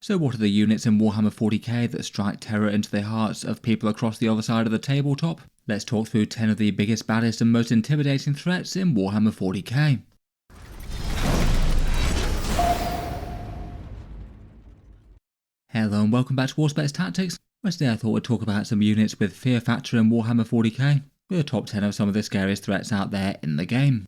So what are the units in Warhammer 40k that strike terror into the hearts of people across the other side of the tabletop? Let's talk through 10 of the biggest, baddest and most intimidating threats in Warhammer 40k. Hello and welcome back to Auspex Tactics, where today I thought we'd talk about some units with fear factor in Warhammer 40k, with a top 10 of some of the scariest threats out there in the game.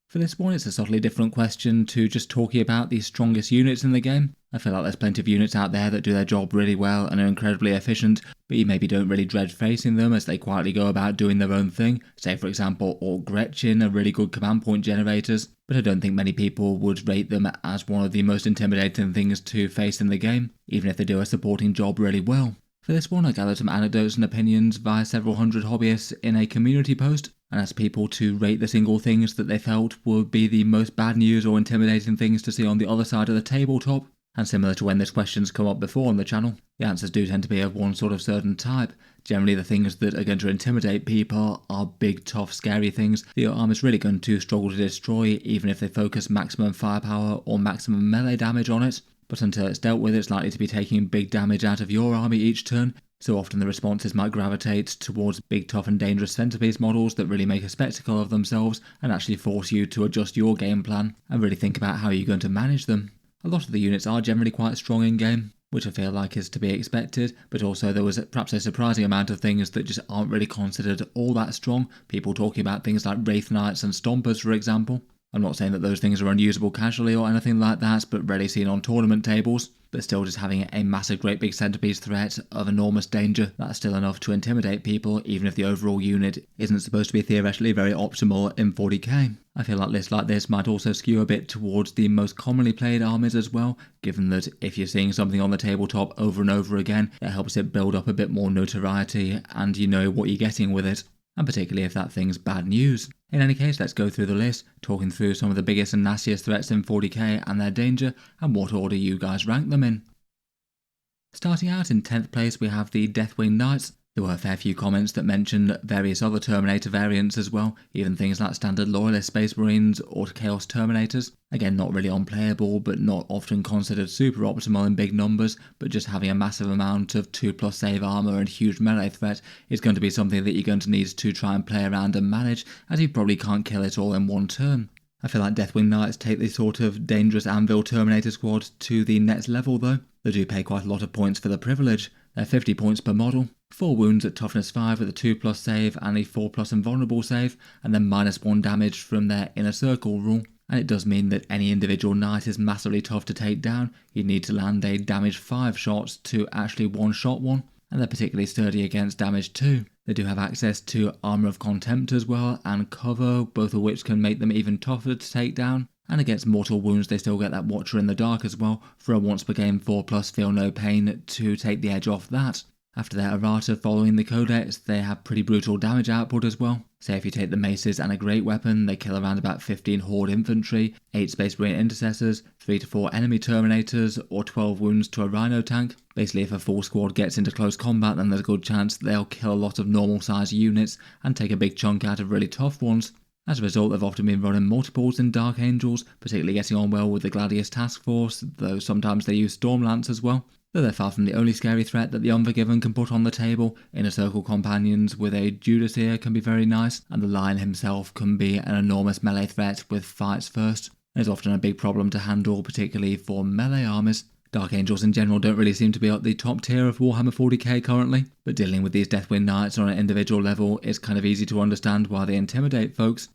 For this one, it's a subtly different question to just talking about the strongest units in the game. I feel like there's plenty of units out there that do their job really well and are incredibly efficient, but you maybe don't really dread facing them as they quietly go about doing their own thing. Say for example, Orc Gretchen are really good command point generators, but I don't think many people would rate them as one of the most intimidating things to face in the game, even if they do a supporting job really well. For this one, I gathered some anecdotes and opinions via several hundred hobbyists in a community post, and asked people to rate the single things that they felt would be the most bad news or intimidating things to see on the other side of the tabletop. And similar to when this question's come up before on the channel, the answers do tend to be of one sort of certain type. Generally the things that are going to intimidate people are big, tough, scary things that your army's really going to struggle to destroy, even if they focus maximum firepower or maximum melee damage on it. But until it's dealt with, it's likely to be taking big damage out of your army each turn, so often the responses might gravitate towards big, tough and dangerous centerpiece models that really make a spectacle of themselves and actually force you to adjust your game plan and really think about how you're going to manage them. A lot of the units are generally quite strong in game, which I feel like is to be expected, but also there was perhaps a surprising amount of things that just aren't really considered all that strong. People talking about things like Wraith Knights and Stompers, for example. I'm not saying that those things are unusable casually or anything like that, but rarely seen on tournament tables, but still just having a massive great big centerpiece threat of enormous danger, that's still enough to intimidate people even if the overall unit isn't supposed to be theoretically very optimal in 40k. I feel like lists like this might also skew a bit towards the most commonly played armies as well, given that if you're seeing something on the tabletop over and over again, it helps it build up a bit more notoriety and you know what you're getting with it, and particularly if that thing's bad news. In any case, let's go through the list, talking through some of the biggest and nastiest threats in 40k and their danger, and what order you guys rank them in. Starting out in 10th place we have the Deathwing Knights. There were a fair few comments that mentioned various other Terminator variants as well, even things like standard Loyalist Space Marines or Chaos Terminators. Again, not really unplayable, but not often considered super optimal in big numbers, but just having a massive amount of 2+ save armor and huge melee threat is going to be something that you're going to need to try and play around and manage, as you probably can't kill it all in one turn. I feel like Deathwing Knights take this sort of dangerous Anvil Terminator squad to the next level though. They do pay quite a lot of points for the privilege. They're 50 points per model, 4 wounds at toughness 5 with a 2+ save and a 4+ invulnerable save, and then -1 damage from their inner circle rule. And it does mean that any individual knight is massively tough to take down. You need to land a damage 5 shots to actually one-shot one, and they're particularly sturdy against damage 2. They do have access to Armour of Contempt as well, and Cover, both of which can make them even tougher to take down. And against mortal wounds they still get that Watcher in the Dark as well, for a once per game 4+ feel no pain to take the edge off that. After their errata following the Codex, they have pretty brutal damage output as well. Say if you take the maces and a great weapon, they kill around about 15 Horde infantry, 8 Space Marine intercessors, 3 to 4 enemy Terminators, or 12 wounds to a Rhino tank. Basically if a full squad gets into close combat, then there's a good chance they'll kill a lot of normal sized units and take a big chunk out of really tough ones. As a result, they've often been running multiples in Dark Angels, particularly getting on well with the Gladius Task Force, though sometimes they use Stormlance as well. Though they're far from the only scary threat that the Unforgiven can put on the table. Inner Circle companions with a Judas Ear can be very nice, and the Lion himself can be an enormous melee threat with fights first. It's often a big problem to handle, particularly for melee armies. Dark Angels in general don't really seem to be at the top tier of Warhammer 40k currently, but dealing with these Deathwing Knights on an individual level is kind of easy to understand why they intimidate folks.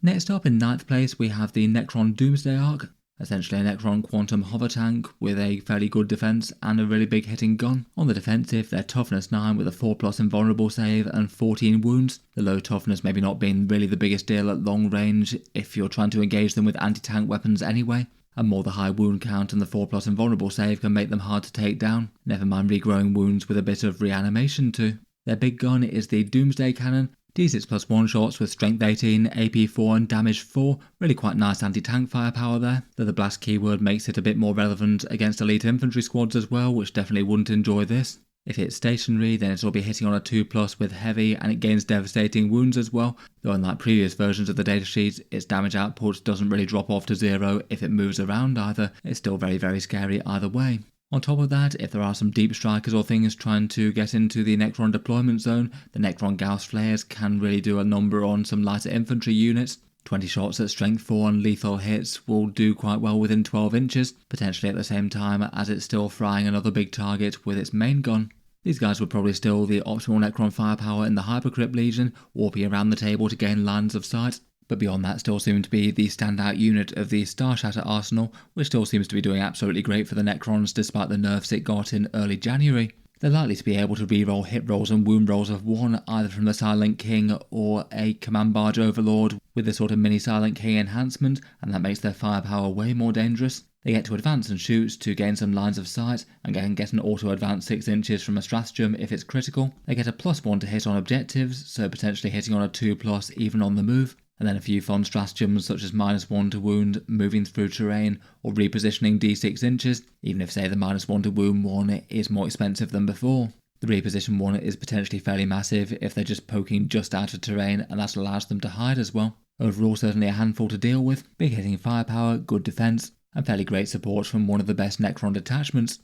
Next up in 9th place we have the Necron Doomsday Ark, essentially a Necron Quantum hover tank with a fairly good defense and a really big hitting gun. On the defensive, they're toughness 9 with a 4+ invulnerable save and 14 wounds, the low toughness maybe not being really the biggest deal at long range if you're trying to engage them with anti-tank weapons anyway. And more the high wound count and the 4+ invulnerable save can make them hard to take down, never mind regrowing wounds with a bit of reanimation too. Their big gun is the Doomsday Cannon, D6 + 1 shots with strength 18, AP 4 and damage 4, really quite nice anti-tank firepower there, though the blast keyword makes it a bit more relevant against elite infantry squads as well, which definitely wouldn't enjoy this. If it's stationary, then it'll be hitting on a 2+ with heavy, and it gains devastating wounds as well, though unlike previous versions of the datasheet, its damage output doesn't really drop off to 0 if it moves around either. It's still very, very scary either way. On top of that, if there are some deep strikers or things trying to get into the Necron deployment zone, the Necron Gauss Flayers can really do a number on some lighter infantry units. 20 shots at strength 4 and lethal hits will do quite well within 12 inches, potentially at the same time as it's still frying another big target with its main gun. These guys would probably still the optimal Necron firepower in the Hypercrypt Legion, warping around the table to gain lines of sight, but beyond that still seem to be the standout unit of the Starshatter arsenal, which still seems to be doing absolutely great for the Necrons despite the nerfs it got in early January. They're likely to be able to reroll hit rolls and wound rolls of 1 either from the Silent King or a Command Barge Overlord with the sort of mini Silent King enhancement, and that makes their firepower way more dangerous. They get to advance and shoot to gain some lines of sight, and can get an auto advance 6 inches from a stratagem if it's critical. They get a +1 to hit on objectives, so potentially hitting on a 2+ even on the move. And then a few fun stratagems such as -1 to wound, moving through terrain, or repositioning d6 inches, even if say the -1 to wound one is more expensive than before. The reposition one is potentially fairly massive if they're just poking just out of terrain, and that allows them to hide as well. Overall certainly a handful to deal with, big hitting firepower, good defense, and fairly great support from one of the best Necron detachments.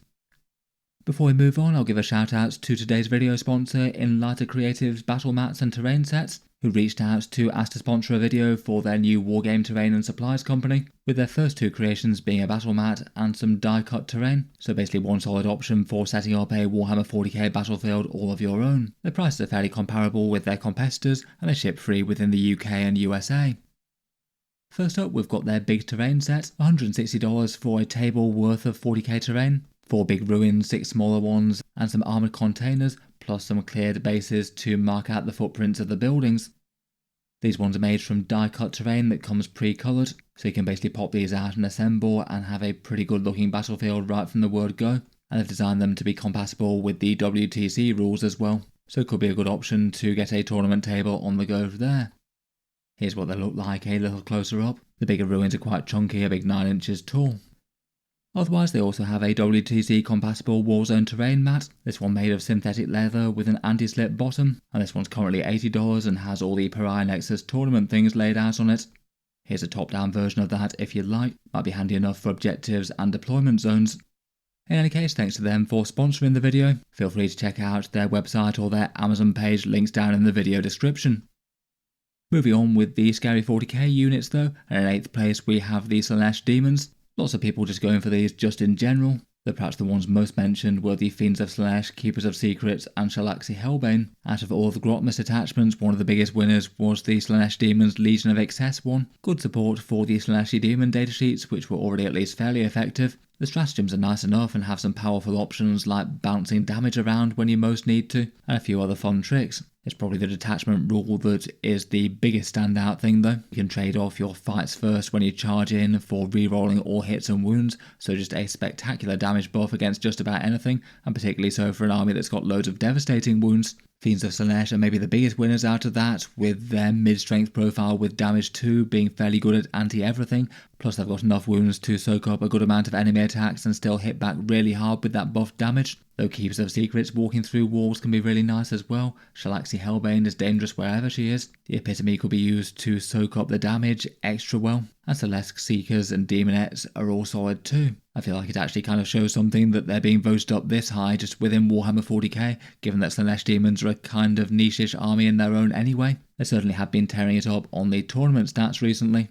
Before we move on, I'll give a shout out to today's video sponsor in Lighter Creative's battle mats and terrain sets, who reached out to ask to sponsor a video for their new Wargame terrain and supplies company, with their first 2 creations being a battle mat and some die-cut terrain, so basically one solid option for setting up a Warhammer 40k battlefield all of your own. The prices are fairly comparable with their competitors, and they ship free within the UK and USA. First up, we've got their big terrain set, $160 for a table worth of 40k terrain, 4 big ruins, 6 smaller ones, and some armoured containers, plus some cleared bases to mark out the footprints of the buildings. These ones are made from die-cut terrain that comes pre-coloured, so you can basically pop these out and assemble and have a pretty good looking battlefield right from the word go, and they've designed them to be compatible with the WTC rules as well, so it could be a good option to get a tournament table on the go there. Here's what they look like a little closer up. The bigger ruins are quite chunky, a big 9 inches tall. Otherwise, they also have a WTC compatible Warzone terrain mat, this one made of synthetic leather with an anti-slip bottom, and this one's currently $80 and has all the Pariah Nexus tournament things laid out on it. Here's a top-down version of that if you'd like, might be handy enough for objectives and deployment zones. In any case, thanks to them for sponsoring the video. Feel free to check out their website or their Amazon page, links down in the video description. Moving on with the Scary 40k units though, and in 8th place we have the Slaanesh Daemons. Lots of people just going for these just in general, though perhaps the ones most mentioned were the Fiends of Slaanesh, Keepers of Secrets and Shalaxi Hellbane. Out of all the Grotmas attachments, one of the biggest winners was the Slaanesh Daemons Legion of Excess one. Good support for the Slaaneshi Demon datasheets, which were already at least fairly effective. The stratagems are nice enough and have some powerful options like bouncing damage around when you most need to, and a few other fun tricks. It's probably the detachment rule that is the biggest standout thing though. You can trade off your fights first when you charge in for rerolling all hits and wounds, so just a spectacular damage buff against just about anything, and particularly so for an army that's got loads of devastating wounds. Fiends of Slaanesh are maybe the biggest winners out of that, with their mid-strength profile with damage 2 being fairly good at anti-everything, plus they've got enough wounds to soak up a good amount of enemy attacks and still hit back really hard with that buff damage. Though Keepers of Secrets walking through walls can be really nice as well. Shalaxi Hellbane is dangerous wherever she is. The Epitome could be used to soak up the damage extra well. And Celeste Seekers and Demonettes are all solid too. I feel like it actually kind of shows something that they're being voted up this high just within Warhammer 40k, given that Slaanesh Demons are a kind of niche-ish army in their own anyway. They certainly have been tearing it up on the tournament stats recently.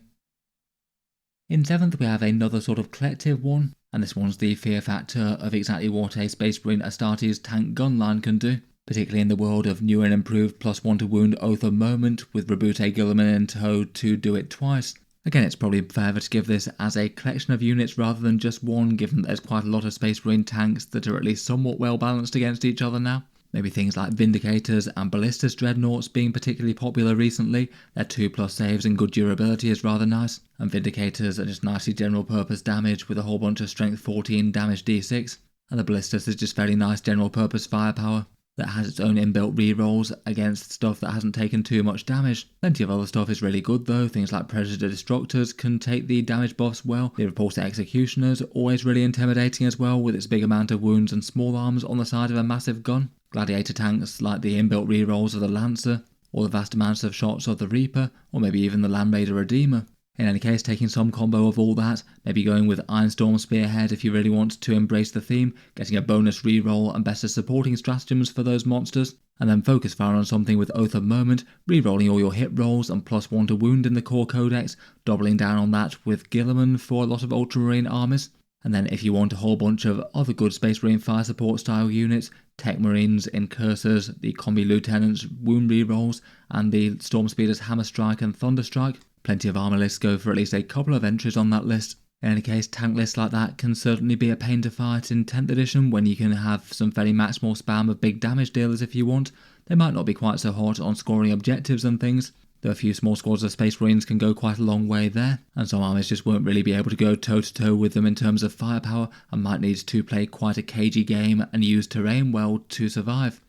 In 7th we have another sort of collective one, and this one's the fear factor of exactly what a Space Marine Astartes tank gun line can do, particularly in the world of new and improved +1 to wound Oath of Moment with Rabute Guilliman in tow to do it twice. Again, it's probably fairer to give this as a collection of units rather than just one, given that there's quite a lot of Space Marine tanks that are at least somewhat well balanced against each other now. Maybe things like Vindicators and Ballistas Dreadnoughts being particularly popular recently. Their 2+ saves and good durability is rather nice, and Vindicators are just nicely general purpose damage with a whole bunch of strength 14 damage d6, and the Ballistas is just fairly nice general purpose firepower. that has its own inbuilt rerolls against stuff that hasn't taken too much damage. Plenty of other stuff is really good though. Things like Predator Destructors can take the damage buffs well. The Repulsor Executioner's always really intimidating as well, with its big amount of wounds and small arms on the side of a massive gun. Gladiator tanks like the inbuilt rerolls of the Lancer, or the vast amounts of shots of the Reaper, or maybe even the Land Raider Redeemer. In any case, taking some combo of all that, maybe going with Ironstorm Spearhead if you really want to embrace the theme, getting a bonus reroll and better supporting stratagems for those monsters, and then focus fire on something with Oath of Moment, rerolling all your hit rolls and +1 to wound in the core codex, doubling down on that with Guilliman for a lot of Ultramarine armies. And then if you want a whole bunch of other good Space Marine fire support style units, Tech Marines, Incursors, the Combi Lieutenants, wound rerolls, and the Storm Speeders Hammer Strike and Thunder Strike. Plenty of armor lists go for at least a couple of entries on that list. In any case, tank lists like that can certainly be a pain to fight in 10th edition when you can have some fairly maximal spam of big damage dealers if you want. They might not be quite so hot on scoring objectives and things, though a few small squads of Space Marines can go quite a long way there, and some armies just won't really be able to go toe-to-toe with them in terms of firepower and might need to play quite a cagey game and use terrain well to survive.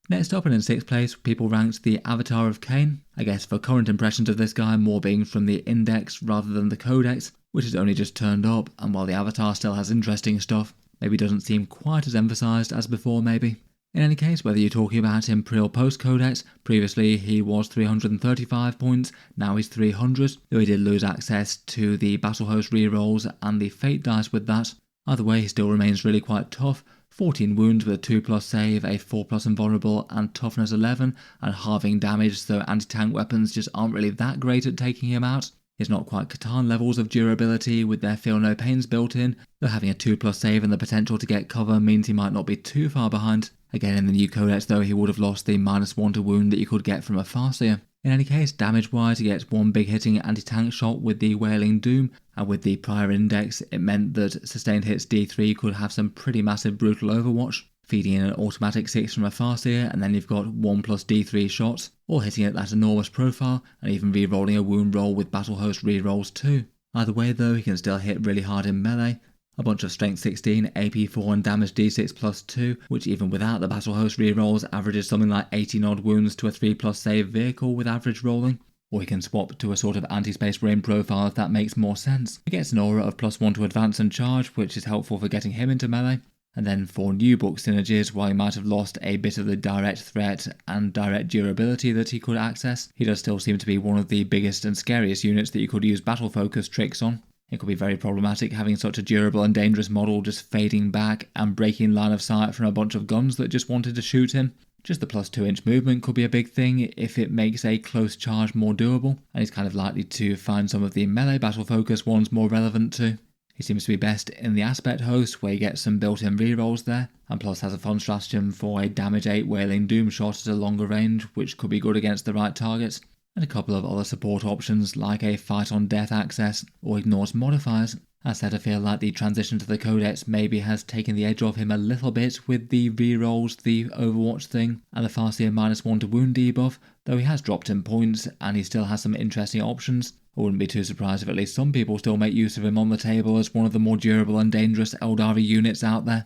Next up and in 6th place, people ranked the Avatar of Khaine. I guess for current impressions of this guy, more being from the index rather than the codex, which has only just turned up, and while the Avatar still has interesting stuff, maybe doesn't seem quite as emphasised as before maybe. In any case, whether you're talking about him pre or post codex, previously he was 335 points, now he's 300, though he did lose access to the Battle Host rerolls and the Fate dice with that. Either way, he still remains really quite tough. 14 wounds with a 2+ save, a 4+ invulnerable, and toughness 11, and halving damage, so anti-tank weapons just aren't really that great at taking him out. He's not quite Catan levels of durability with their feel no pains built in, though having a 2+ save and the potential to get cover means he might not be too far behind. Again, in the new codex though, he would have lost the -1 to wound that you could get from a Farseer. In any case, damage-wise, he gets one big hitting anti-tank shot with the Wailing Doom, and with the prior index, it meant that sustained hits D3 could have some pretty massive brutal overwatch, feeding in an automatic 6 from a Farseer, and then you've got 1+ D3 shots, all hitting at that enormous profile, and even re-rolling a wound roll with Battle Host re-rolls too. Either way though, he can still hit really hard in melee. A bunch of Strength 16, AP 4 and Damage D6 +2, which even without the Battle Host rerolls averages something like 18 odd wounds to a 3+ save vehicle with average rolling. Or he can swap to a sort of anti-Space Marine profile if that makes more sense. He gets an aura of +1 to advance and charge, which is helpful for getting him into melee. And then for new book synergies, while he might have lost a bit of the direct threat and direct durability that he could access, he does still seem to be one of the biggest and scariest units that you could use battle focus tricks on. It could be very problematic having such a durable and dangerous model just fading back and breaking line of sight from a bunch of guns that just wanted to shoot him. Just the +2-inch movement could be a big thing if it makes a close charge more doable, and he's kind of likely to find some of the melee battle focus ones more relevant too. He seems to be best in the Aspect Host, where you get some built-in rerolls there, and plus has a fun stratagem for a damage 8 Wailing Doom shot at a longer range, which could be good against the right targets, and a couple of other support options like a Fight on Death access or Ignores Modifiers. As said, I feel like the transition to the Codex maybe has taken the edge off him a little bit with the rerolls, the Overwatch thing, and the Farseer -1 to wound debuff, though he has dropped in points and he still has some interesting options. I wouldn't be too surprised if at least some people still make use of him on the table as one of the more durable and dangerous Eldari units out there.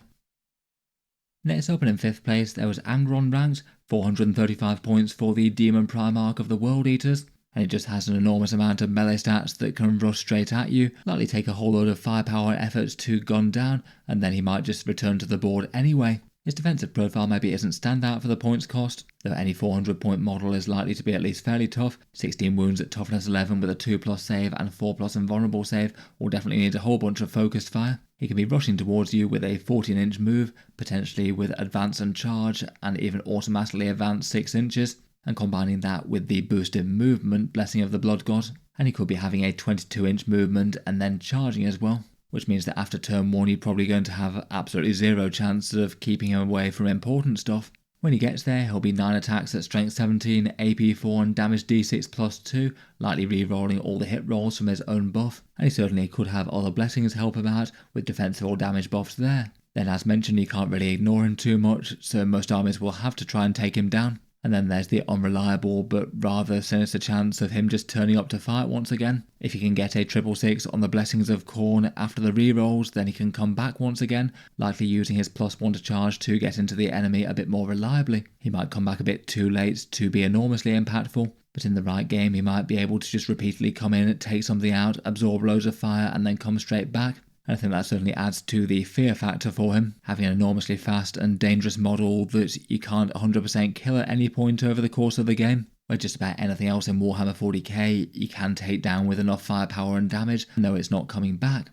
Next up and in 5th place there was Angron ranked, 435 points for the Demon Primarch of the World Eaters, and it just has an enormous amount of melee stats that can rush straight at you, likely take a whole load of firepower and efforts to gun down, and then he might just return to the board anyway. His defensive profile maybe isn't standout for the points cost, though any 400 point model is likely to be at least fairly tough. 16 wounds at toughness 11 with a 2+ save and 4+ invulnerable save will definitely need a whole bunch of focused fire. He can be rushing towards you with a 14-inch move, potentially with advance and charge, and even automatically advance 6 inches, and combining that with the boosted movement Blessing of the Blood God, and he could be having a 22-inch movement and then charging as well, which means that after turn 1 you're probably going to have absolutely zero chance of keeping him away from important stuff. When he gets there, he'll be 9 attacks at Strength 17, AP 4 and Damage D6 +2, likely re-rolling all the hit rolls from his own buff, and he certainly could have other blessings help him out with defensive or damage buffs there. Then as mentioned, you can't really ignore him too much, so most armies will have to try and take him down. And then there's the unreliable but rather sinister chance of him just turning up to fight once again. If he can get a 666 on the Blessings of Khorne after the rerolls, then he can come back once again, likely using his +1 to charge to get into the enemy a bit more reliably. He might come back a bit too late to be enormously impactful, but in the right game he might be able to just repeatedly come in, take something out, absorb loads of fire and then come straight back. And I think that certainly adds to the fear factor for him, having an enormously fast and dangerous model that you can't 100% kill at any point over the course of the game, where just about anything else in Warhammer 40k you can take down with enough firepower and damage and know it's not coming back.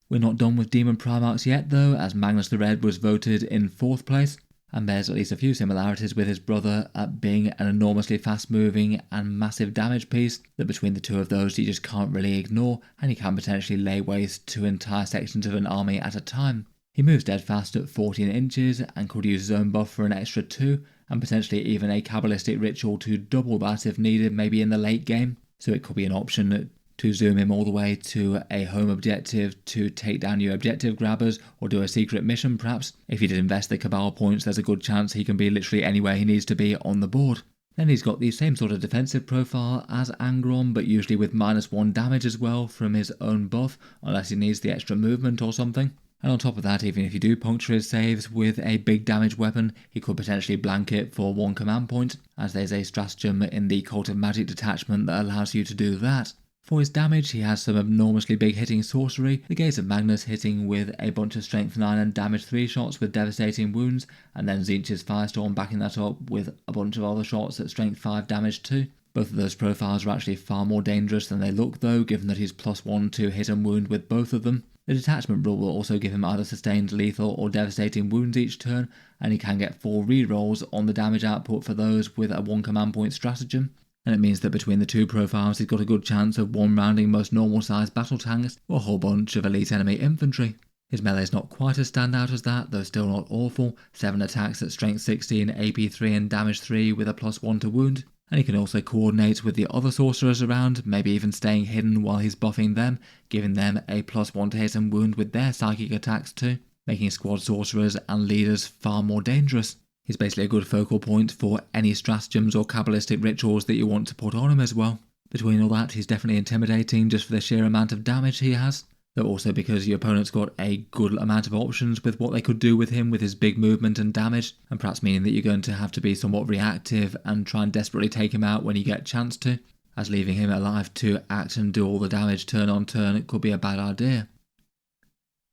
We're not done with Demon Primarchs yet though, as Magnus the Red was voted in 4th place, and bears at least a few similarities with his brother at being an enormously fast moving and massive damage piece that between the two of those you just can't really ignore, and he can potentially lay waste to entire sections of an army at a time. He moves dead fast at 14 inches and could use his own buff for an extra 2, and potentially even a Kabbalistic ritual to double that if needed, maybe in the late game, so it could be an option to zoom him all the way to a home objective to take down your objective grabbers or do a secret mission perhaps. If he did invest the Cabal points, there's a good chance he can be literally anywhere he needs to be on the board. Then he's got the same sort of defensive profile as Angron, but usually with -1 damage as well from his own buff, unless he needs the extra movement or something. And on top of that, even if you do puncture his saves with a big damage weapon, he could potentially blank it for 1 command point, as there's a stratagem in the Cult of Magic detachment that allows you to do that. For his damage, he has some enormously big hitting sorcery, the Gaze of Magnus hitting with a bunch of strength 9 and damage 3 shots with devastating wounds, and then Tzeentch's Firestorm backing that up with a bunch of other shots at strength 5 damage 2. Both of those profiles are actually far more dangerous than they look though, given that he's +1 to hit and wound with both of them. The detachment rule will also give him either sustained lethal or devastating wounds each turn, and he can get 4 rerolls on the damage output for those with a 1 command point stratagem. And it means that between the two profiles he's got a good chance of one-rounding most normal sized battle tanks or a whole bunch of elite enemy infantry. His melee is not quite as standout as that, though still not awful. 7 attacks at strength 16, AP 3 and damage 3 with a +1 to wound. And he can also coordinate with the other sorcerers around, maybe even staying hidden while he's buffing them, giving them a +1 to hit and wound with their psychic attacks too, making squad sorcerers and leaders far more dangerous. He's basically a good focal point for any stratagems or Kabbalistic rituals that you want to put on him as well. Between all that, he's definitely intimidating just for the sheer amount of damage he has, though also because your opponent's got a good amount of options with what they could do with him with his big movement and damage, and perhaps meaning that you're going to have to be somewhat reactive and try and desperately take him out when you get a chance to, as leaving him alive to act and do all the damage turn on turn could be a bad idea.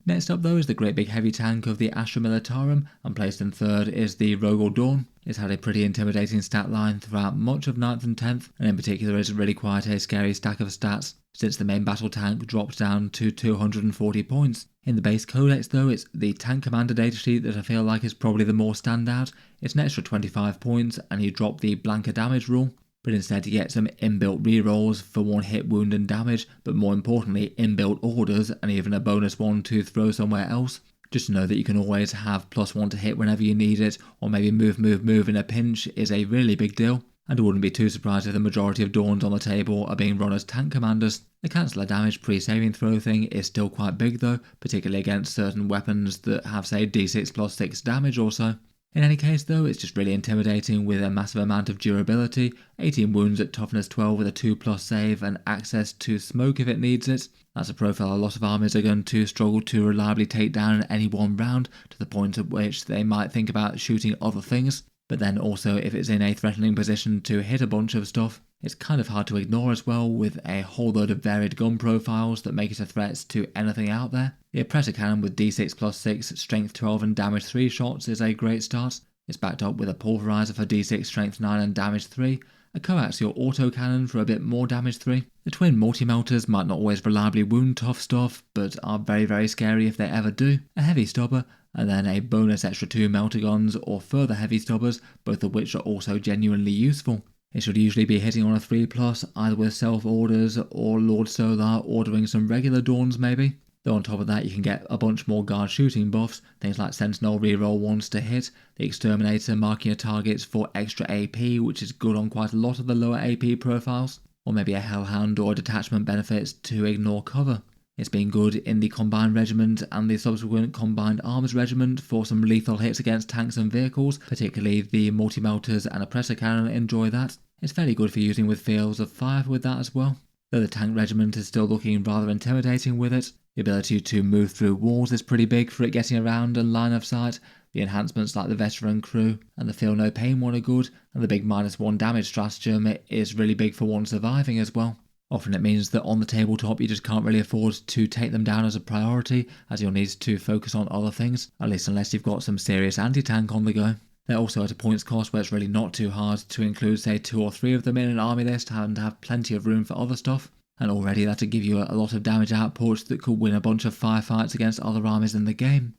Next up though is the great big heavy tank of the Astra Militarum, and placed in 3rd is the Rogal Dorn. It's had a pretty intimidating stat line throughout much of 9th and 10th, and in particular is really quite a scary stack of stats, since the main battle tank dropped down to 240 points. In the base codex though, it's the tank commander datasheet that I feel like is probably the more standout. It's an extra 25 points, and you drop the blanker damage rule, but instead you get some inbuilt rerolls for 1 hit, wound and damage, but more importantly inbuilt orders and even a bonus 1 to throw somewhere else. Just to know that you can always have +1 to hit whenever you need it, or maybe move in a pinch is a really big deal, and I wouldn't be too surprised if the majority of Dorns on the table are being run as tank commanders. The canceller damage pre-saving throw thing is still quite big though, particularly against certain weapons that have say d6 + 6 damage or so. In any case though, it's just really intimidating with a massive amount of durability, 18 wounds at toughness 12 with a 2+ save and access to smoke if it needs it. That's a profile a lot of armies are going to struggle to reliably take down in any one round, to the point at which they might think about shooting other things. But then also if it's in a threatening position to hit a bunch of stuff, it's kind of hard to ignore as well, with a whole load of varied gun profiles that make it a threat to anything out there. The Oppressor Cannon with d6 + 6, strength 12 and damage 3 shots is a great start. It's backed up with a Pulverizer for d6, strength 9 and damage 3, a coaxial autocannon for a bit more damage 3. The twin multi-melters might not always reliably wound tough stuff, but are very scary if they ever do. A heavy stubber, and then a bonus extra 2 melter guns or further heavy stubbers, both of which are also genuinely useful. It should usually be hitting on a 3+, either with self-orders or Lord Solar ordering some regular Dawns maybe. Though on top of that you can get a bunch more guard shooting buffs, things like Sentinel reroll 1s to hit, the Exterminator marking your targets for extra AP, which is good on quite a lot of the lower AP profiles, or maybe a Hellhound or a detachment benefits to ignore cover. It's been good in the Combined Regiment and the subsequent Combined Armours Regiment for some lethal hits against tanks and vehicles, particularly the Multi-Melters and Oppressor Cannon enjoy that. It's fairly good for using with fields of fire with that as well. Though the Tank Regiment is still looking rather intimidating with it. The ability to move through walls is pretty big for it getting around and line of sight. The enhancements like the Veteran Crew and the Feel No Pain one are good, and the big -1 damage stratagem is really big for one surviving as well. Often it means that on the tabletop you just can't really afford to take them down as a priority, as you'll need to focus on other things, at least unless you've got some serious anti-tank on the go. They're also at a points cost where it's really not too hard to include say 2 or 3 of them in an army list and have plenty of room for other stuff. And already that'd give you a lot of damage outputs that could win a bunch of firefights against other armies in the game.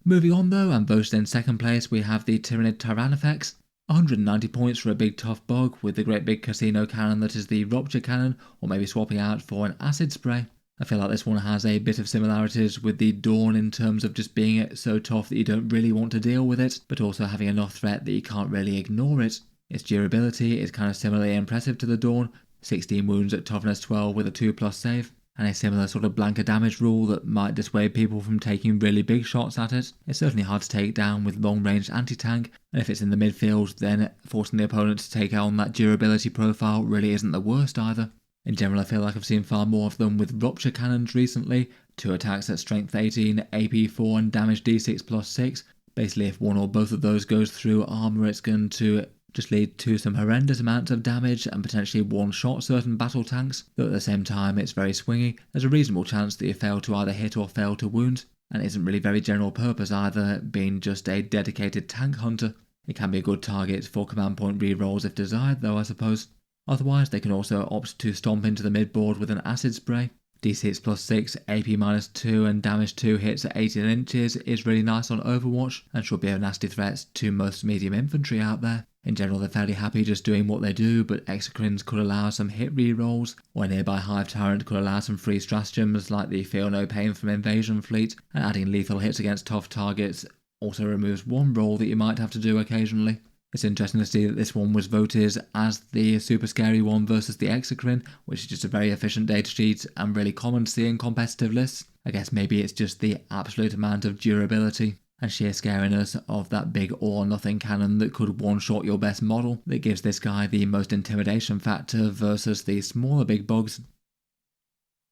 Moving on though, and boasted in second place, we have the Tyrannid Tyrannofex. 190 points for a big tough bug with the great big casino cannon that is the Rupture Cannon, or maybe swapping out for an acid spray. I feel like this one has a bit of similarities with the Dorn in terms of just being so tough that you don't really want to deal with it, but also having enough threat that you can't really ignore it. Its durability is kind of similarly impressive to the Dorn, 16 wounds at toughness 12 with a 2+ save, and a similar sort of blanket damage rule that might dissuade people from taking really big shots at it. It's certainly hard to take down with long-range anti-tank, and if it's in the midfield then forcing the opponent to take on that durability profile really isn't the worst either. In general I feel like I've seen far more of them with Rupture Cannons recently, 2 attacks at strength 18, AP 4 and damage d6+6. Basically if one or both of those goes through armour it's going to just lead to some horrendous amounts of damage and potentially one-shot certain battle tanks, though at the same time it's very swingy. There's a reasonable chance that you fail to either hit or fail to wound, and isn't really very general purpose either, being just a dedicated tank hunter. It can be a good target for command point rerolls if desired though I suppose. Otherwise they can also opt to stomp into the midboard with an acid spray. D6+6, AP -2 and damage 2 hits at 18 inches is really nice on Overwatch and should be a nasty threat to most medium infantry out there. In general they're fairly happy just doing what they do, but Exocrines could allow some hit rerolls, or a nearby Hive Tyrant could allow some free stratagems like the Feel No Pain from Invasion Fleet, and adding lethal hits against tough targets also removes one roll that you might have to do occasionally. It's interesting to see that this one was voted as the super scary one versus the Exocrine, which is just a very efficient data sheet and really common to see in competitive lists. I guess maybe it's just the absolute amount of durability and sheer scariness of that big all-or-nothing cannon that could one-shot your best model that gives this guy the most intimidation factor versus the smaller big bugs.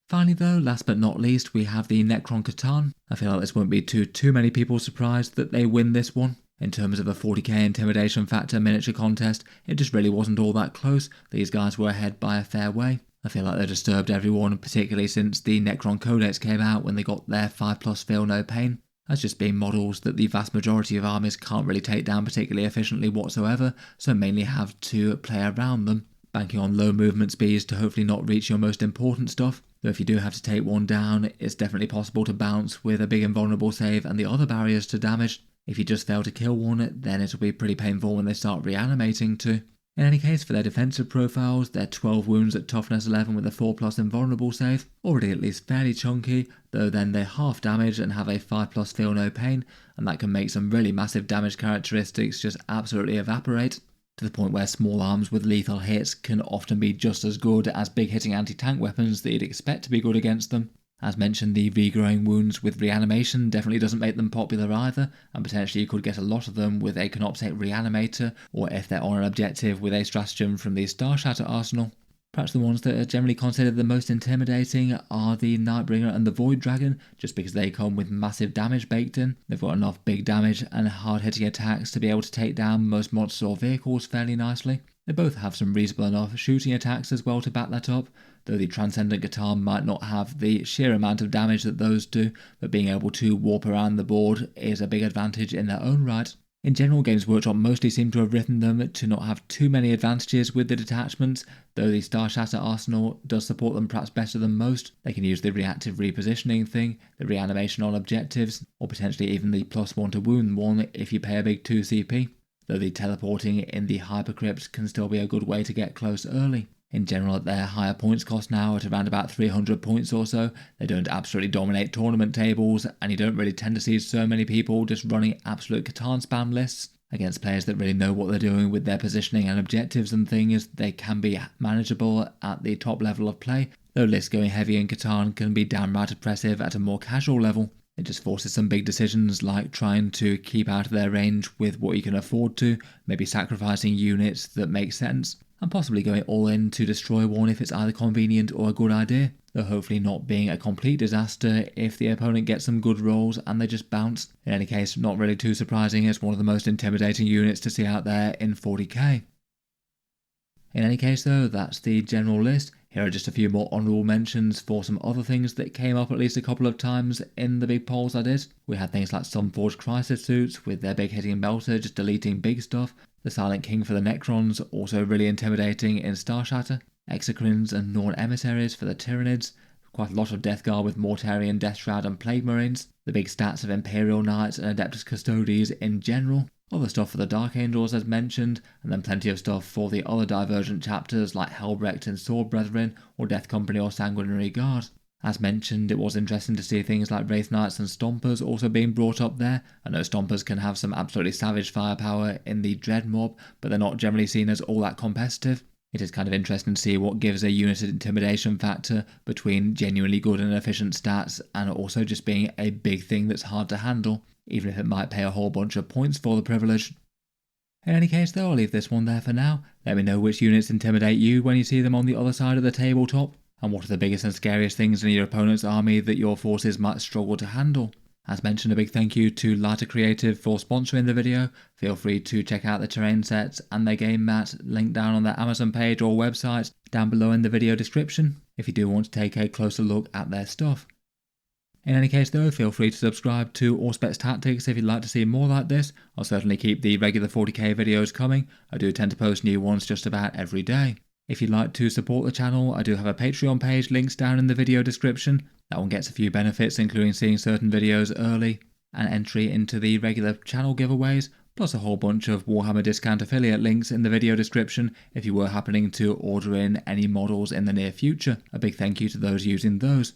Finally though, last but not least, we have the Necron Catan. I feel like this won't be too many people surprised that they win this one. In terms of a 40k intimidation factor miniature contest, it just really wasn't all that close. These guys were ahead by a fair way. I feel like they disturbed everyone, particularly since the Necron Codex came out when they got their 5+ Feel No Pain. As just being models that the vast majority of armies can't really take down particularly efficiently whatsoever, so mainly have to play around them, banking on low movement speeds to hopefully not reach your most important stuff. Though if you do have to take one down, it's definitely possible to bounce with a big invulnerable save and the other barriers to damage. If you just fail to kill one, then it'll be pretty painful when they start reanimating too. In any case, for their defensive profiles, they're 12 wounds at toughness 11 with a 4+ invulnerable save, already at least fairly chunky, though then they half damage and have a 5+ Feel No Pain, and that can make some really massive damage characteristics just absolutely evaporate, to the point where small arms with lethal hits can often be just as good as big hitting anti-tank weapons that you'd expect to be good against them. As mentioned, the regrowing wounds with reanimation definitely doesn't make them popular either, and potentially you could get a lot of them with a Canoptek Reanimator, or if they're on an objective with a stratagem from the Starshatter arsenal. Perhaps the ones that are generally considered the most intimidating are the Nightbringer and the Void Dragon, just because they come with massive damage baked in. They've got enough big damage and hard hitting attacks to be able to take down most monsters or vehicles fairly nicely. They both have some reasonable enough shooting attacks as well to back that up, though the Transcendent Catan might not have the sheer amount of damage that those do, but being able to warp around the board is a big advantage in their own right. In general, Games Workshop mostly seem to have written them to not have too many advantages with the detachments, though the Starshatter arsenal does support them perhaps better than most. They can use the reactive repositioning thing, the reanimation on objectives, or potentially even the +1 to wound one if you pay a big 2 CP. Though the teleporting in the Hypercrypt can still be a good way to get close early. In general, at their higher points cost now at around about 300 points or so, they don't absolutely dominate tournament tables, and you don't really tend to see so many people just running absolute Catan spam lists. Against players that really know what they're doing with their positioning and objectives and things, they can be manageable at the top level of play, Though lists going heavy in Catan can be downright oppressive at a more casual level. It just forces some big decisions like trying to keep out of their range with what you can afford to, maybe sacrificing units that make sense, and possibly going all in to destroy one if it's either convenient or a good idea, though hopefully not being a complete disaster if the opponent gets some good rolls and they just bounce. In any case, not really too surprising, it's one of the most intimidating units to see out there in 40k. In any case though, that's the general list. Here are just a few more honourable mentions for some other things that came up at least a couple of times in the big polls I did. We had things like Sunforged Crisis suits with their big hitting melter just deleting big stuff, the Silent King for the Necrons, also really intimidating in Star Shatter, Exocrines and Norn Emissaries for the Tyranids, quite a lot of Death Guard with Mortarion, Death Shroud and Plague Marines, the big stats of Imperial Knights and Adeptus Custodes in general, other stuff for the Dark Angels as mentioned, and then plenty of stuff for the other divergent chapters like Helbrecht and Sword Brethren, or Death Company or Sanguinary Guard. As mentioned, it was interesting to see things like Wraith Knights and Stompers also being brought up there. I know Stompers can have some absolutely savage firepower in the Dread mob, but they're not generally seen as all that competitive. It is kind of interesting to see what gives a unit an intimidation factor between genuinely good and efficient stats and also just being a big thing that's hard to handle, even if it might pay a whole bunch of points for the privilege. In any case though, I'll leave this one there for now. Let me know which units intimidate you when you see them on the other side of the tabletop, and what are the biggest and scariest things in your opponent's army that your forces might struggle to handle. As mentioned, a big thank you to Lighter Creative for sponsoring the video. Feel free to check out the terrain sets and their game mat linked down on their Amazon page or website down below in the video description if you do want to take a closer look at their stuff. In any case though, feel free to subscribe to Auspex Tactics if you'd like to see more like this. I'll certainly keep the regular 40k videos coming. I do tend to post new ones just about every day. If you'd like to support the channel, I do have a Patreon page, links down in the video description. That one gets a few benefits, including seeing certain videos early and entry into the regular channel giveaways, plus a whole bunch of Warhammer discount affiliate links in the video description if you were happening to order in any models in the near future. A big thank you to those using those.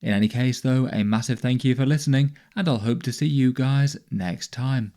In any case though, a massive thank you for listening, and I'll hope to see you guys next time.